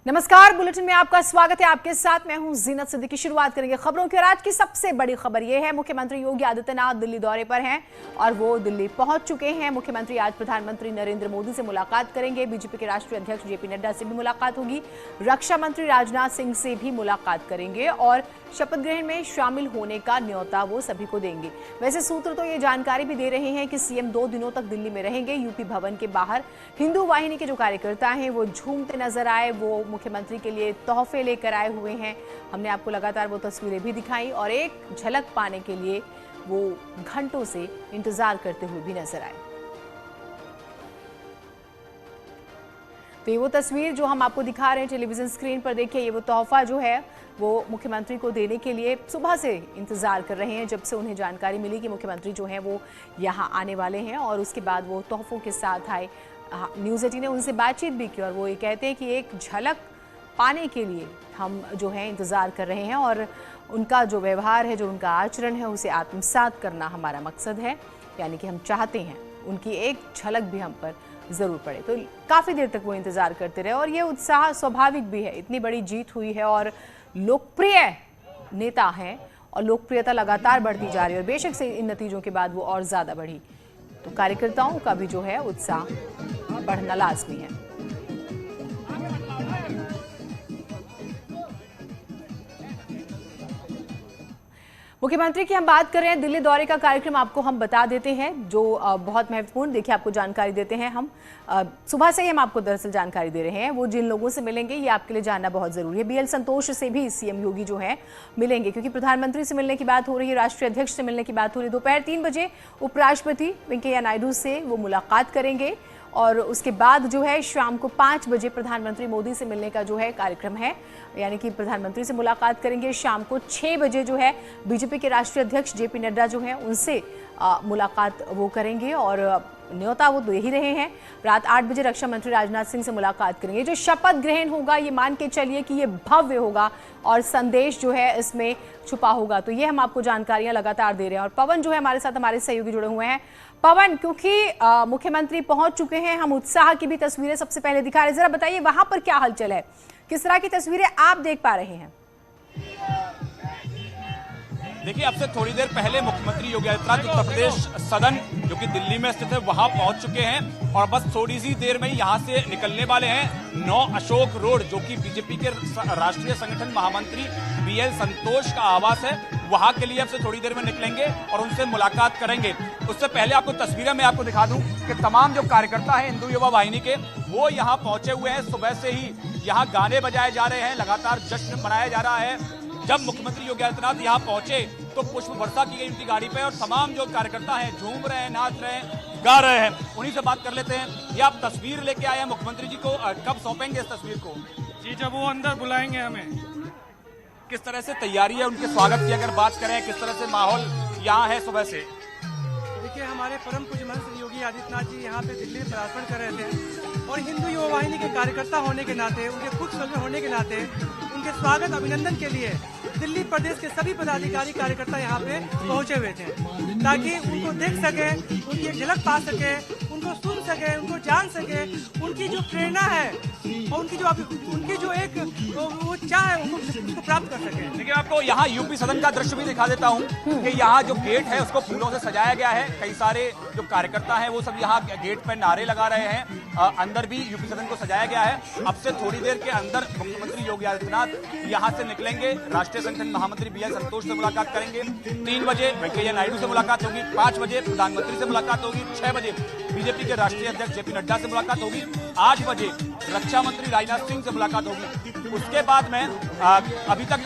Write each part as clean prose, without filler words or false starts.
नमस्कार, बुलेटिन में आपका स्वागत है। आपके साथ मैं हूं जीनत सिद्दीकी। शुरुआत करेंगे खबरों की और आज की सबसे बड़ी खबर यह है, मुख्यमंत्री योगी आदित्यनाथ दिल्ली दौरे पर हैं और वो दिल्ली पहुंच चुके हैं। मुख्यमंत्री आज प्रधानमंत्री नरेंद्र मोदी से मुलाकात करेंगे। बीजेपी के राष्ट्रीय अध्यक्ष जेपी नड्डा से भी मुलाकात होगी। रक्षा मंत्री राजनाथ सिंह से भी मुलाकात करेंगे और शपथ ग्रहण में शामिल होने का न्योता वो सभी को देंगे। वैसे सूत्र तो ये जानकारी भी दे रहे हैं कि सीएम 2 दिनों तक दिल्ली में रहेंगे। यूपी भवन के बाहर हिंदू वाहिनी के जो कार्यकर्ता हैं वो झूमते नजर आए, वो मुख्यमंत्री के लिए तोहफे लेकर आए हुए हैं। हमने आपको लगातार वो तस्वीरें भी दिखाई और एक झलक पाने के लिए वो घंटों से इंतजार करते हुए भी नजर आए। तो ये वो तस्वीर जो हम आपको दिखा रहे हैं टेलीविजन स्क्रीन पर, देखिए ये वो तोहफा जो है वो मुख्यमंत्री को देने के लिए सुबह से इंतजार कर रहे हैं, जब से उन्हें जानकारी मिली कि मुख्यमंत्री जो हैं वो यहाँ आने वाले हैं। और उसके बाद वो तोहफों के साथ आए। न्यूज़ 18 ने उनसे बातचीत भी की और वो ये कहते हैं कि एक झलक पाने के लिए हम जो है इंतज़ार कर रहे हैं और उनका जो व्यवहार है, जो उनका आचरण है, उसे आत्मसात करना हमारा मकसद है। यानी कि हम चाहते हैं उनकी एक झलक भी हम पर ज़रूर पड़े। तो काफ़ी देर तक वो इंतज़ार करते रहे और ये उत्साह स्वाभाविक भी है। इतनी बड़ी जीत हुई है और लोकप्रिय नेता हैं और लोकप्रियता लगातार बढ़ती जा रही है और बेशक से इन नतीजों के बाद वो और ज़्यादा बढ़ी। तो कार्यकर्ताओं का भी जो है उत्साह बढ़ना लाजमी है। मुख्यमंत्री की हम बात कर रहे हैं। दिल्ली दौरे का कार्यक्रम आपको हम बता देते हैं, जो बहुत महत्वपूर्ण, देखिए आपको जानकारी देते हैं हम। सुबह से ही हम आपको दरअसल जानकारी दे रहे हैं। वो जिन लोगों से मिलेंगे ये आपके लिए जानना बहुत जरूरी है। बीएल संतोष से भी सीएम योगी जो है मिलेंगे, क्योंकि प्रधानमंत्री से मिलने की बात हो रही है, राष्ट्रीय अध्यक्ष से मिलने की बात हो रही है। दोपहर 3 बजे उपराष्ट्रपति वेंकैया नायडू से वो मुलाकात करेंगे और उसके बाद जो है शाम को 5 बजे प्रधानमंत्री मोदी से मिलने का जो है कार्यक्रम है। यानी कि प्रधानमंत्री से मुलाकात करेंगे। शाम को 6 बजे जो है बीजेपी के राष्ट्रीय अध्यक्ष जेपी नड्डा जो है उनसे मुलाकात वो करेंगे और न्योता वो दे ही रहे हैं। रात 8 बजे रक्षा मंत्री राजनाथ सिंह से मुलाकात करेंगे। जो शपथ ग्रहण होगा ये मान के चलिए कि ये भव्य होगा और संदेश जो है इसमें छुपा होगा। तो ये हम आपको जानकारियां लगातार दे रहे हैं और पवन जो है हमारे साथ, हमारे सहयोगी जुड़े हुए हैं। पवन, क्योंकि मुख्यमंत्री पहुंच चुके हैं, हम उत्साह की भी तस्वीरें सबसे पहले दिखा रहे हैं। जरा बताइए वहां पर क्या हलचल है, किस तरह की तस्वीरें आप देख पा रहे हैं? देखिए, अब से थोड़ी देर पहले मुख्यमंत्री योगी आदित्यनाथ उत्तर प्रदेश सदन जो कि दिल्ली में स्थित है वहां पहुंच चुके हैं और बस थोड़ी सी देर में ही यहां से निकलने वाले हैं। 9 अशोक रोड, जो कि बीजेपी के राष्ट्रीय संगठन महामंत्री बीएल संतोष का आवास है, वहां के लिए अब से थोड़ी देर में निकलेंगे और उनसे मुलाकात करेंगे। उससे पहले आपको तस्वीरें मैं आपको दिखा दूं कि तमाम जो कार्यकर्ता हैं हिंदू युवा वाहिनी के, वो यहाँ पहुंचे हुए हैं। सुबह से ही यहाँ गाने बजाए जा रहे हैं, लगातार जश्न मनाया जा रहा है। जब मुख्यमंत्री योगी आदित्यनाथ यहाँ पहुंचे तो पुष्प वर्षा की गई उनकी गाड़ी पे और तमाम जो कार्यकर्ता हैं झूम रहे हैं, नाच रहे हैं, गा रहे हैं। उन्हीं से बात कर लेते हैं। ये आप तस्वीर लेके आए हैं, मुख्यमंत्री जी को कब सौंपेंगे इस तस्वीर को? जी, जब वो अंदर बुलाएंगे हमें। किस तरह से तैयारी है उनके स्वागत की, अगर बात करें किस तरह से माहौल यहाँ है सुबह से? देखिए, हमारे परम पूज्य महंत योगी आदित्यनाथ जी यहाँ पे दिल्ली में पदार्पण कर रहे थे और हिंदू युवा वाहिनी के कार्यकर्ता होने के नाते, उनके खुद सदस्य होने के नाते उनके स्वागत अभिनंदन के लिए दिल्ली प्रदेश के सभी पदाधिकारी कार्यकर्ता यहाँ पे पहुंचे हुए थे, ताकि उनको देख सके, उनकी एक झलक पा सके, उनको सुन सके, उनको जान सके, उनकी जो प्रेरणा है और उनकी जो एक वो चाह है उसको प्राप्त कर सके। देखिए, आपको यहाँ यूपी सदन का दृश्य भी दिखा देता हूँ कि यहाँ जो गेट है उसको फूलों से सजाया गया है। कई सारे जो कार्यकर्ता हैं वो सब यहाँ गेट पर नारे लगा रहे हैं। अंदर भी यूपी सदन को सजाया गया है। अब से थोड़ी देर के अंदर मुख्यमंत्री योगी आदित्यनाथ यहाँ से निकलेंगे, राष्ट्रीय संगठन महामंत्री बीएल संतोष से मुलाकात करेंगे। 3 बजे वेंकैया नायडू से मुलाकात होगी, 5 बजे प्रधानमंत्री से मुलाकात होगी, 6 बजे बीजेपी के राष्ट्रीय अध्यक्ष जेपी नड्डा से मुलाकात होगी, 8 बजे रक्षा मंत्री राजनाथ सिंह से मुलाकात होगी। उसके बाद में अभी तक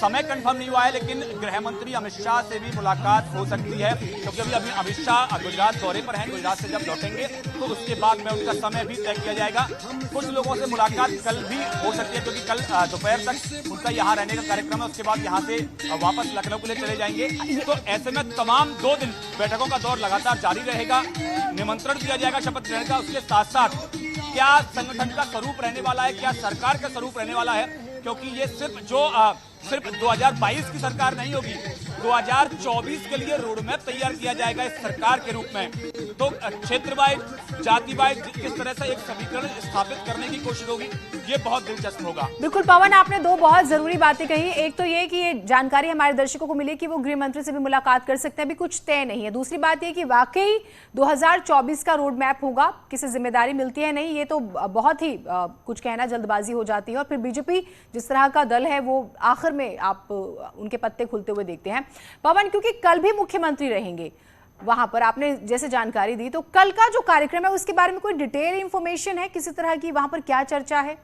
समय कंफर्म नहीं हुआ है, लेकिन गृह मंत्री अमित शाह से भी मुलाकात हो सकती है, क्योंकि अभी अमित शाह गुजरात दौरे पर हैं। गुजरात से जब लौटेंगे तो उसके बाद में उनका समय भी तय किया जाएगा। कुछ लोगों से मुलाकात कल भी हो सकती है, क्योंकि कल दोपहर तक उनका यहाँ रहने का कार्यक्रम है। उसके बाद यहाँ से वापस लखनऊ के लिए चले जाएंगे। तो ऐसे में तमाम 2 दिन बैठकों का दौर लगातार जारी रहेगा। निमंत्रण दिया जाएगा शपथ ग्रहण का। उसके साथ साथ क्या संगठन का स्वरूप रहने वाला है, क्या सरकार का स्वरूप रहने वाला है, क्योंकि ये सिर्फ 2022 की सरकार नहीं होगी, 2024 के लिए रोड मैप तैयार किया जाएगा इस सरकार के रूप में। तो क्षेत्र वाइज, जाति वाइज किस तरह से एक समीकरण स्थापित करने की कोशिश होगी, ये बहुत दिलचस्प होगा। बिल्कुल पवन, आपने दो बहुत जरूरी बातें कही। एक तो ये कि ये जानकारी हमारे दर्शकों को मिली कि वो गृह मंत्री से भी मुलाकात कर सकते हैं, अभी कुछ तय नहीं है। दूसरी बात ये कि वाकई 2024 का रोड मैप होगा, किसी जिम्मेदारी मिलती है नहीं, ये तो बहुत ही कुछ कहना जल्दबाजी हो जाती है। और फिर बीजेपी जिस तरह का दल है वो आखिर में आप उनके पत्ते खुलते हुए देखते हैं। पवन, क्योंकि कल भी मुख्यमंत्री रहेंगे वहां पर, आपने जैसे जानकारी दी, तो कल का जो कार्यक्रम है उसके बारे में कोई डिटेल इंफॉर्मेशन है किसी तरह की, वहां पर क्या चर्चा है?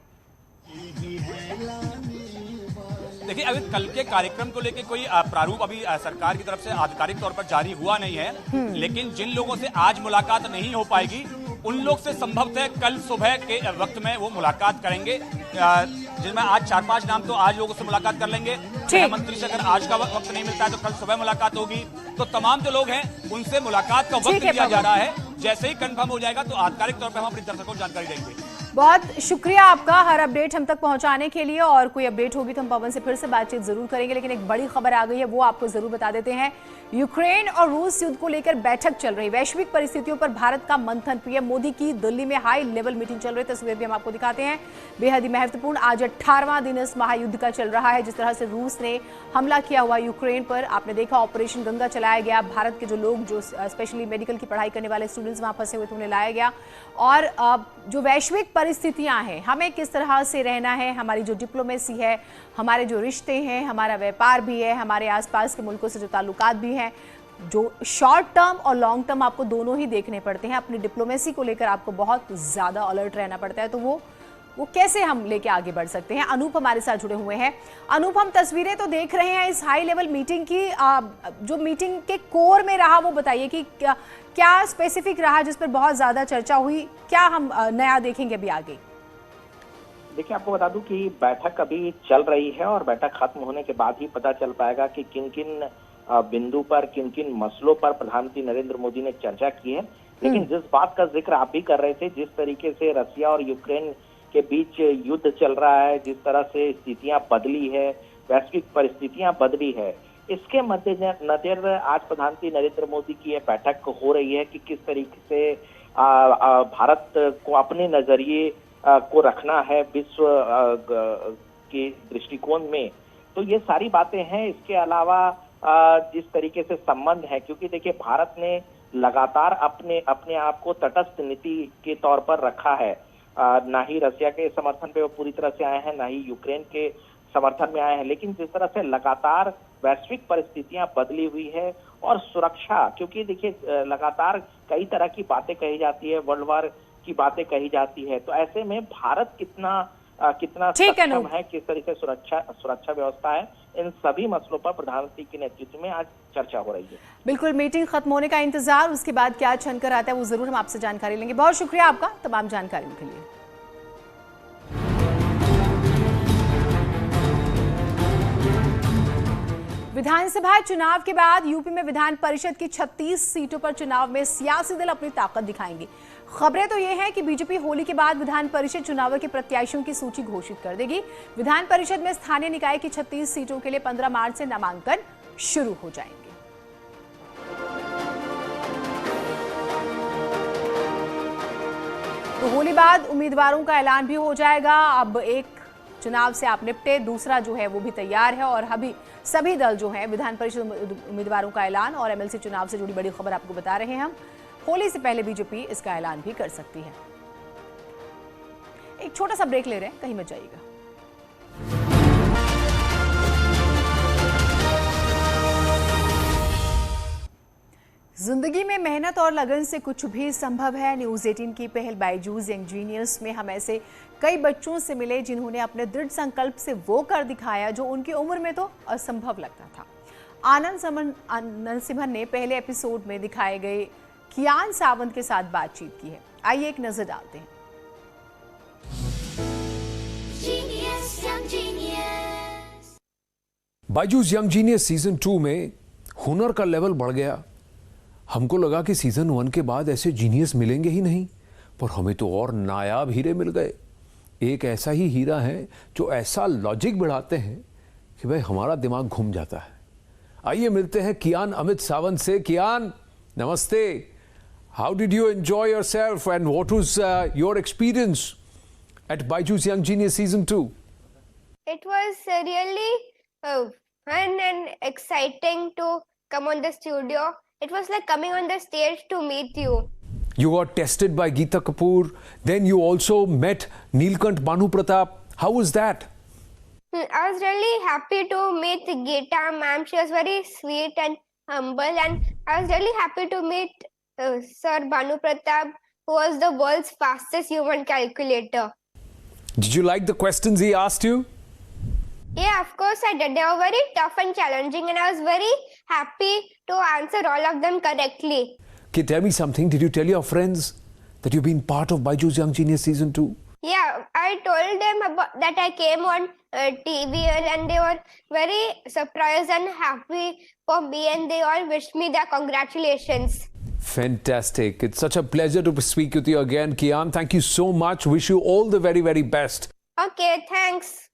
देखिए, अभी कल के कार्यक्रम को लेकर कोई प्रारूप अभी सरकार की तरफ से आधिकारिक तौर पर जारी हुआ नहीं है, लेकिन जिन लोगों से आज मुलाकात नहीं हो पाएगी उन लोग से संभवतः कल सुबह के वक्त में वो मुलाकात करेंगे, जिनमें आज 4-5 नाम तो आज लोगों से मुलाकात कर लेंगे। मंत्री से अगर आज का वक्त नहीं मिलता है तो कल सुबह मुलाकात होगी। तो तमाम जो लोग हैं उनसे मुलाकात का वक्त दिया जा रहा है। जैसे ही कंफर्म हो जाएगा तो आधिकारिक तौर पर हम अपने दर्शकों को जानकारी देंगे। बहुत शुक्रिया आपका हर अपडेट हम तक पहुंचाने के लिए, और कोई अपडेट होगी तो हम पवन से फिर से बातचीत जरूर करेंगे। लेकिन एक बड़ी खबर आ गई है, वो आपको जरूर बता देते हैं। यूक्रेन और रूस युद्ध को लेकर बैठक चल रही, वैश्विक परिस्थितियों पर भारत का मंथन। पीएम मोदी की दिल्ली में हाई लेवल मीटिंग चल रही, तस्वीर भी हम आपको दिखाते हैं। बेहद ही महत्वपूर्ण आज 18वां दिन इस महायुद्ध का चल रहा है। जिस तरह से रूस ने हमला किया हुआ यूक्रेन पर, आपने देखा ऑपरेशन गंगा चलाया गया, भारत के जो लोग जो स्पेशली मेडिकल की पढ़ाई करने वाले स्टूडेंट्स वहां फंसे हुए थे उन्हें लाया गया। और जो वैश्विक परिस्थितियां हैं, हमें किस तरह से रहना है, हमारी जो डिप्लोमेसी है, हमारे जो रिश्ते हैं, हमारा व्यापार भी है, हमारे आसपास के मुल्कों से जो ताल्लुकात भी हैं, जो शॉर्ट टर्म और लॉन्ग टर्म आपको दोनों ही देखने पड़ते हैं। अपनी डिप्लोमेसी को लेकर आपको बहुत ज़्यादा अलर्ट रहना पड़ता है। तो वो कैसे हम लेके आगे बढ़ सकते हैं। अनूप हमारे साथ जुड़े हुए हैं। अनूप, हम तस्वीरें तो देख रहे हैं इस हाई लेवल मीटिंग की, जो मीटिंग के कोर में रहा वो बताइए कि क्या स्पेसिफिक रहा जिस पर बहुत ज़्यादा चर्चा हुई, क्या हम नया देखेंगे अभी आगे? देखिए, आपको बता दूं कि बैठक अभी चल रही है और बैठक खत्म होने के बाद ही पता चल पाएगा कि किन किन बिंदु पर, किन किन मसलों पर प्रधानमंत्री नरेंद्र मोदी ने चर्चा की है। लेकिन जिस बात का जिक्र आप भी कर रहे थे, जिस तरीके से रसिया और यूक्रेन के बीच युद्ध चल रहा है, जिस तरह से स्थितियां बदली है, वैश्विक परिस्थितियां बदली है, इसके मद्देनजर आज प्रधानमंत्री नरेंद्र मोदी की यह बैठक हो रही है कि किस तरीके से भारत को अपने नजरिए को रखना है विश्व के दृष्टिकोण में। तो ये सारी बातें हैं। इसके अलावा जिस तरीके से संबंध है, क्योंकि देखिए भारत ने लगातार अपने आप को तटस्थ नीति के तौर पर रखा है, ना ही रसिया के समर्थन पे वो पूरी तरह से आए हैं, ना ही यूक्रेन के समर्थन में आए हैं। लेकिन जिस तरह से लगातार वैश्विक परिस्थितियां बदली हुई है और सुरक्षा, क्योंकि देखिए लगातार कई तरह की बातें कही जाती है, वर्ल्ड वार की बातें कही जाती है, तो ऐसे में भारत कितना सक्षम है, किस तरीके से सुरक्षा व्यवस्था है, इन सभी मसलों पर प्रधानमंत्री के नेतृत्व में आज चर्चा हो रही है। बिल्कुल, मीटिंग खत्म होने का इंतजार, उसके बाद क्या छनकर आता है वो जरूर हम आपसे जानकारी लेंगे। बहुत शुक्रिया आपका तमाम जानकारियों के लिए। विधानसभा चुनाव के बाद यूपी में विधान परिषद की 36 सीटों पर चुनाव में सियासी दल अपनी ताकत दिखाएंगे। खबरें तो ये हैं कि बीजेपी होली के बाद विधान परिषद चुनावों के प्रत्याशियों की सूची घोषित कर देगी। विधान परिषद में स्थानीय निकाय की 36 सीटों के लिए 15 मार्च से नामांकन शुरू हो जाएंगे। तो होली बाद उम्मीदवारों का ऐलान भी हो जाएगा। अब एक चुनाव से आप निपटे, दूसरा जो है वो भी तैयार है, और अभी सभी दल जो हैं विधान परिषद उम्मीदवारों का ऐलान और एमएलसी चुनाव से जुड़ी बड़ी खबर आपको बता रहे हैं हम। होली से पहले बीजेपी इसका ऐलान भी कर सकती है। एक छोटा सा ब्रेक ले रहे हैं, कहीं मत जाइएगा। जिंदगी में मेहनत और लगन से कुछ भी संभव है। न्यूज़ 18 की पहल बायजूस यंग जीनियस में हम ऐसे कई बच्चों से मिले जिन्होंने अपने दृढ़ संकल्प से वो कर दिखाया जो उनकी उम्र में तो असंभव लगता था। आनंद सिमन ने पहले एपिसोड में दिखाए गए कियान सावंत के साथ बातचीत की है। आइए एक नजर डालते हैं। बायजूस यंग जीनियस सीजन 2 में हुनर का लेवल बढ़ गया। हमको लगा कि सीजन 1 के बाद ऐसे जीनियस मिलेंगे ही नहीं, पर हमें तो और नायाब हीरे मिल गए। एक ऐसा ही हीरा है जो ऐसा लॉजिक बढ़ाते हैं कि भाई हमारा दिमाग घूम जाता है। आइए मिलते हैं कियान अमित सावंत से। कियान, नमस्ते। How did you enjoy yourself and what was your experience at Byju's Young Genius Season 2? It was really fun and exciting to come on the studio. It was like coming on the stage to meet you. You got tested by Geeta Kapoor. Then you also met Neelkant Bhanu Pratap. How was that? I was really happy to meet Geeta ma'am. She was very sweet and humble, and I was really happy to meet Sir Bhanu Pratap, who was the world's fastest human calculator. Did you like the questions he asked you? Yeah, of course I did. They were very tough and challenging, and I was very happy to answer all of them correctly. Okay, tell me something. Did you tell your friends that you've been part of Byju's Young Genius Season 2? Yeah, I told them about that I came on TV, and they were very surprised and happy for me, and they all wished me their congratulations. Fantastic. It's such a pleasure to speak with you again, Kian. Thank you so much. Wish you all the very, very best. Okay, thanks.